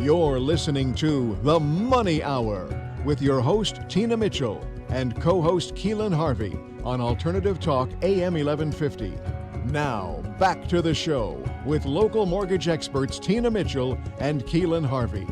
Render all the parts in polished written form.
You're listening to The Money Hour with your host, Tina Mitchell, and co-host Keelan Harvey on Alternative Talk AM 1150. Now, back to the show with local mortgage experts Tina Mitchell and Keelan Harvey.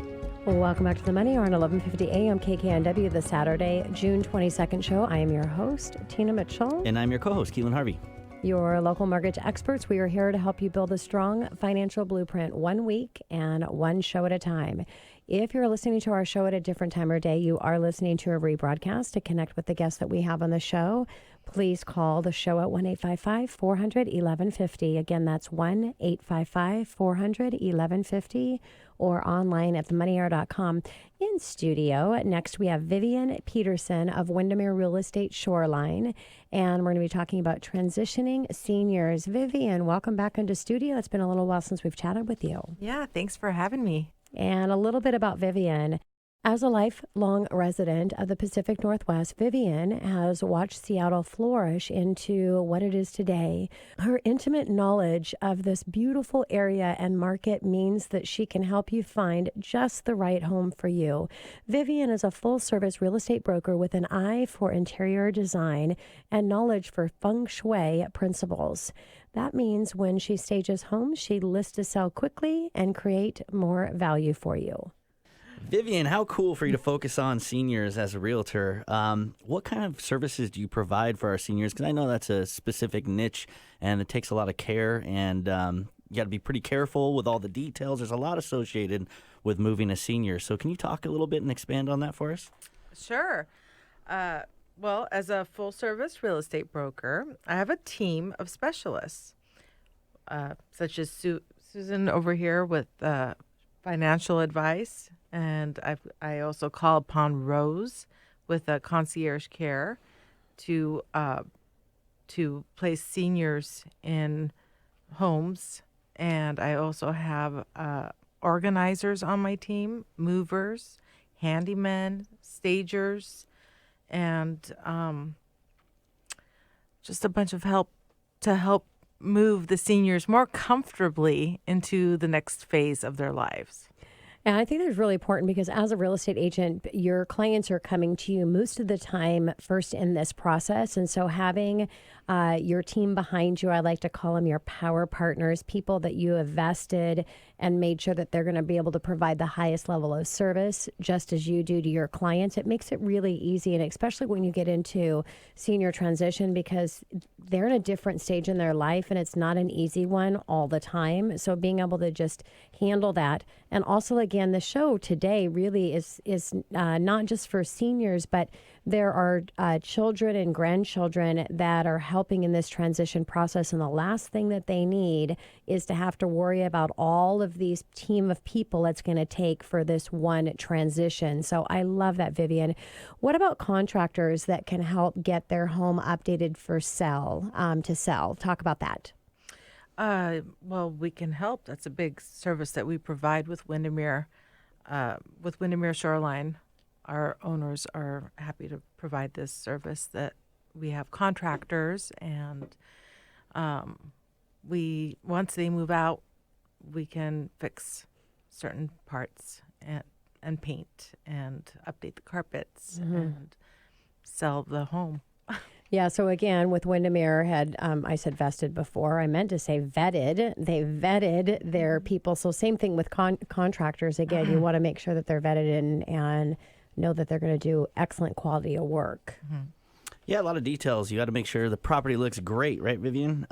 Welcome back to The Money Hour on 1150 AM KKNW, the Saturday, June 22nd show. I am your host, Tina Mitchell. And I'm your co-host, Keelan Harvey. Your local mortgage experts. We are here to help you build a strong financial blueprint 1 week and one show at a time. If you're listening to our show at a different time or day, you are listening to a rebroadcast. To connect with the guests that we have on the show, please call the show at 1-855-400-1150. Again, that's 1-855-400-1150 or online at themoneyhour.com. In studio, next we have Vivian Peterson of Windermere Real Estate Shoreline, and we're going to be talking about transitioning seniors. Vivian, welcome back into studio. It's been a little while since we've chatted with you. Yeah, thanks for having me. And a little bit about Vivian. As a lifelong resident of the Pacific Northwest, Vivian has watched Seattle flourish into what it is today. Her intimate knowledge of this beautiful area and market means that she can help you find just the right home for you. Vivian is a full-service real estate broker with an eye for interior design and knowledge for Feng Shui principles. That means when she stages homes, she lists to sell quickly and create more value for you. Vivian, how cool for you to focus on seniors as a realtor. What kind of services do you provide for our seniors? Because I know that's a specific niche and it takes a lot of care, and you got to be pretty careful with all the details. There's a lot associated with moving a senior. So can you talk a little bit and expand on that for us? Sure. Well, as a full-service real estate broker, I have a team of specialists, such as Susan over here with financial advice. And I also call upon Rose with a concierge care to place seniors in homes. And I also have organizers on my team, movers, handymen, stagers, and just a bunch of help to help move the seniors more comfortably into the next phase of their lives. And I think that's really important because as a real estate agent, your clients are coming to you most of the time first in this process. And so having your team behind you, I like to call them your power partners, people that you have vested and made sure that they're going to be able to provide the highest level of service, just as you do to your clients. It makes it really easy, and especially when you get into senior transition, because they're in a different stage in their life and it's not an easy one all the time. So being able to just handle that. And also, again, the show today really is not just for seniors, but there are children and grandchildren that are helping in this transition process. And the last thing that they need is to have to worry about all of these team of people it's going to take for this one transition. So I love that, Vivian. What about contractors that can help get their home updated for sell, to sell? Talk about that. Well, we can help. That's a big service that we provide with Windermere. With Windermere Shoreline, our owners are happy to provide this service. That we have contractors, and once they move out, we can fix certain parts and paint and update the carpets and sell the home. Yeah, so again, with Windermere, I said vested before. I meant to say vetted. They vetted their people. So same thing with contractors. Again, you want to make sure that they're vetted and know that they're going to do excellent quality of work. Mm-hmm. Yeah, a lot of details. You got to make sure the property looks great, right, Vivian?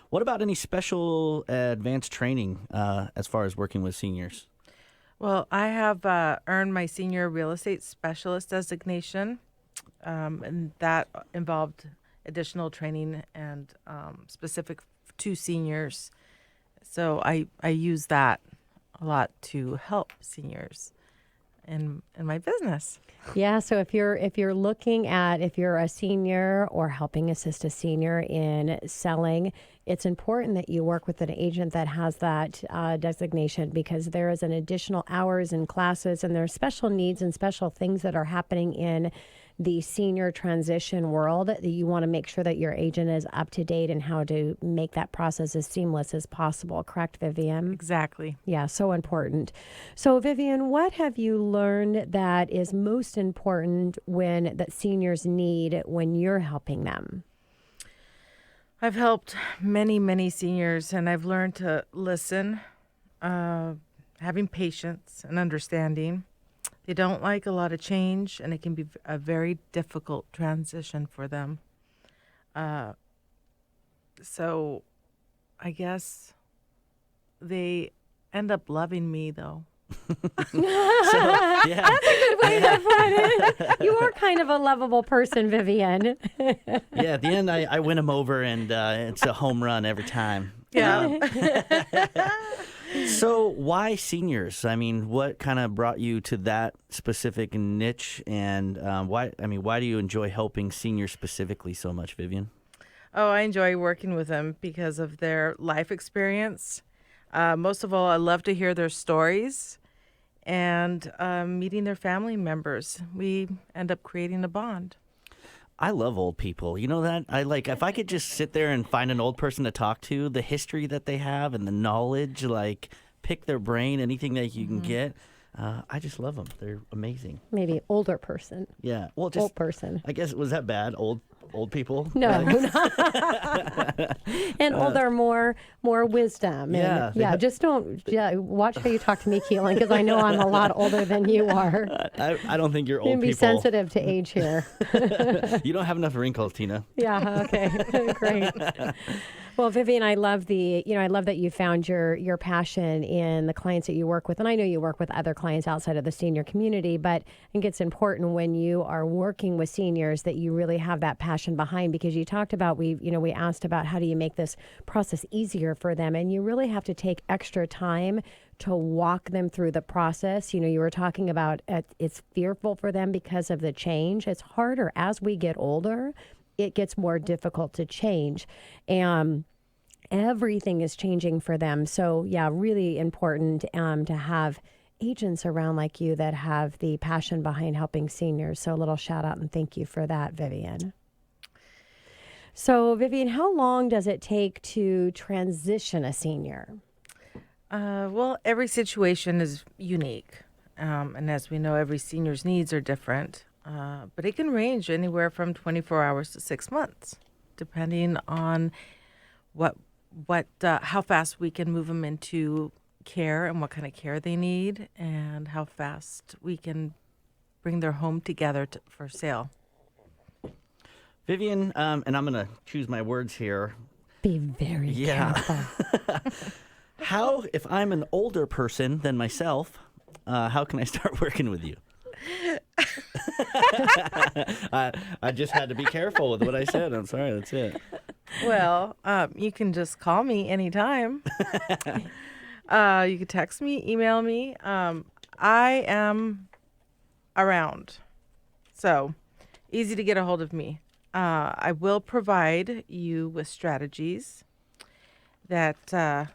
What about any special advanced training as far as working with seniors? Well, I have earned my senior real estate specialist designation. And that involved additional training and specific to seniors. So I use that a lot to help seniors in my business. Yeah, so if you're a senior or helping assist a senior in selling, it's important that you work with an agent that has that designation, because there is an additional hours and classes, and there are special needs and special things that are happening in the senior transition world, that you want to make sure that your agent is up to date and how to make that process as seamless as possible. Correct, Vivian? Exactly. Yeah, so important. So, Vivian, what have you learned that is most important that seniors need when you're helping them? I've helped many, many seniors, and I've learned to listen, having patience and understanding. They don't like a lot of change, and it can be a very difficult transition for them. So I guess they end up loving me, though. Yeah. That's a good way to put it. You are kind of a lovable person, Vivian. Yeah, at the end, I win them over, and it's a home run every time. Yeah. So why seniors? I mean, what kind of brought you to that specific niche, and why do you enjoy helping seniors specifically so much, Vivian? Oh, I enjoy working with them because of their life experience. Most of all, I love to hear their stories and meeting their family members. We end up creating a bond. I love old people. You know that? If I could just sit there and find an old person to talk to, the history that they have and the knowledge, pick their brain, anything that you can get. I just love them. They're amazing. Maybe older person. Yeah. Well, just Old person. I guess, was that bad? Old people? No. And older, more wisdom. Yeah. And, just don't watch how you talk to me, Keelan, because I know I'm a lot older than you are. I don't think you're You old be people. sensitive to age here. You don't have enough wrinkles, Tina. Yeah. Okay. Great. Well, Vivian, I love that you found your passion in the clients that you work with. And I know you work with other clients outside of the senior community, but I think it's important when you are working with seniors that you really have that passion behind, because you talked about, we asked about how do you make this process easier for them. And you really have to take extra time to walk them through the process. You were talking about it's fearful for them because of the change. It's harder as we get older. It gets more difficult to change. And everything is changing for them. So, yeah, really important to have agents around like you that have the passion behind helping seniors. So a little shout out and thank you for that, Vivian. So, Vivian, how long does it take to transition a senior? Well, every situation is unique. And as we know, every senior's needs are different. But it can range anywhere from 24 hours to 6 months, depending on how fast we can move them into care and what kind of care they need, and how fast we can bring their home together for sale. Vivian, and I'm going to choose my words here. Be very careful. How, if I'm an older person than myself, how can I start working with you? I just had to be careful with what I said. I'm sorry. That's it. Well, you can just call me anytime. You can text me, email me. I am around. So easy to get a hold of me. I will provide you with strategies that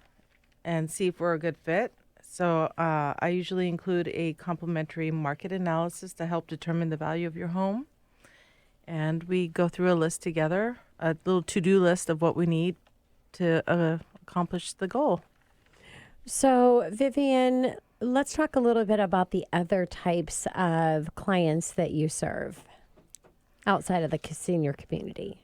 and see if we're a good fit. So I usually include a complimentary market analysis to help determine the value of your home. And we go through a list together, a little to-do list of what we need to accomplish the goal. So, Vivian, let's talk a little bit about the other types of clients that you serve outside of the senior community.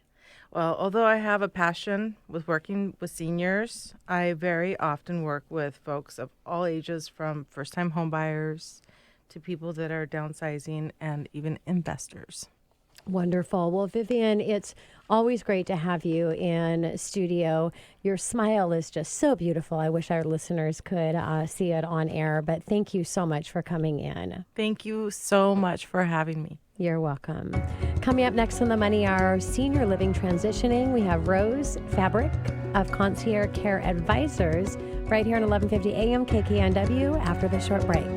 Well, although I have a passion with working with seniors, I very often work with folks of all ages, from first-time homebuyers to people that are downsizing and even investors. Wonderful. Well, Vivian, it's always great to have you in studio. Your smile is just so beautiful. I wish our listeners could see it on air, but thank you so much for coming in. Thank you so much for having me. You're welcome. Coming up next on the Money Hour, Senior Living Transitioning, we have Rose Fabric of Concierge Care Advisors right here on 1150 AM KKNW after the short break.